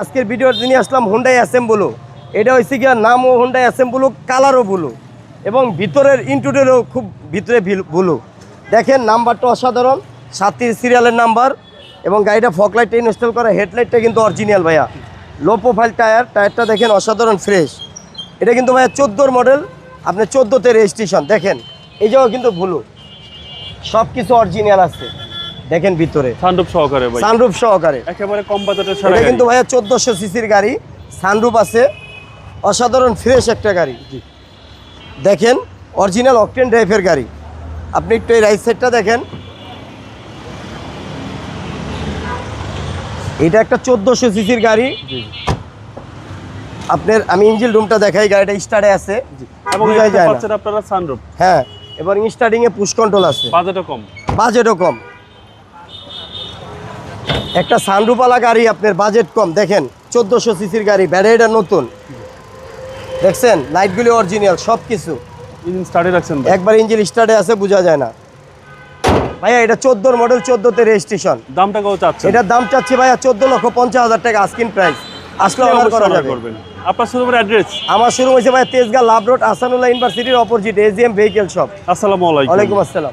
আজকের ভিডিওর নিয়ে আসলাম হোন্ডাই অ্যাসেম্বলো। এটা হচ্ছে গিয়া নামও হোন্ডাই অ্যাসেম্বলো, কালারও ব্লু এবং ভিতরের ইন্টুরিয়রও খুব ভিতরে ব্লু। দেখেন নাম্বারটা অসাধারণ, 37 সিরিয়ালের নাম্বার এবং গাড়িটা ফগ লাইটটা ইনস্টল করা, হেডলাইটটা কিন্তু অরিজিনাল ভাইয়া। লো প্রোফাইল টায়ারটা দেখেন অসাধারণ ফ্রেশ। এটা কিন্তু ভাইয়া 14 মডেল, আপনি 14তে রেজিস্ট্রেশন। দেখেন এই জায়গাও কিন্তু ব্লু, সব কিছু অরিজিনাল আছে। দেখেন ভিতরে সানরুফ সহকারে ভাই, সানরুফ সহকারে, একেবারে কম বাজেটের এটা সারা কিন্তু ভাইয়া 1400 সিসির গাড়ি, সানরুফ আছে, অসাধারণ ফ্রেশ একটা গাড়ি। দেখেন অরিজিনাল অকটেন ড্রাইভের গাড়ি। আপনি একটু এই রাইট সাইডটা দেখেন, এটা একটা 1400 সিসির গাড়ি। আপনার আমি ইঞ্জিন রুমটা দেখাই, গাড়িটা স্টার্টে আছে এবং বোঝাই যায় না। পাচ্ছেন আপনারা সানরুফ, হ্যাঁ, এবং স্টার্টিং এ পুশ কন্ট্রোল আছে, বাজেটও কম। বাজেটও কম। একটা সানরুফওয়ালা গাড়ি, আপনার বাজেট কম। দেখেন 1400 সিসির গাড়ি, ব্যাটারিটা নতুন, দেখছেন লাইটগুলি অরিজিনাল, সব কিছু ইঞ্জিন স্টার্টে রাখছেন ভাই, একবার ইঞ্জিন স্টার্টে আছে, বোঝা যায় না। ভাইয়া এটা 14 মডেল, 14তে রেজিস্ট্রেশন। দামটা কত চাচ্ছেন? এটার দাম চাচ্ছি ভাইয়া 14,50,000 টাকা আস্কিং প্রাইস। আসলে অর্ডার করা যাবে। করবেন। আপনার শুধু অ্যাড্রেস? আমার শুরু হয়েছে ভাইয়া তেজগাঁ লাভ রোড, আসানুল্লাহ ইউনিভার্সিটির অপোজিট, এজিএম ভেহিকেল শপ। আসসালামু আলাইকুম। ওয়ালাইকুম আসসালাম।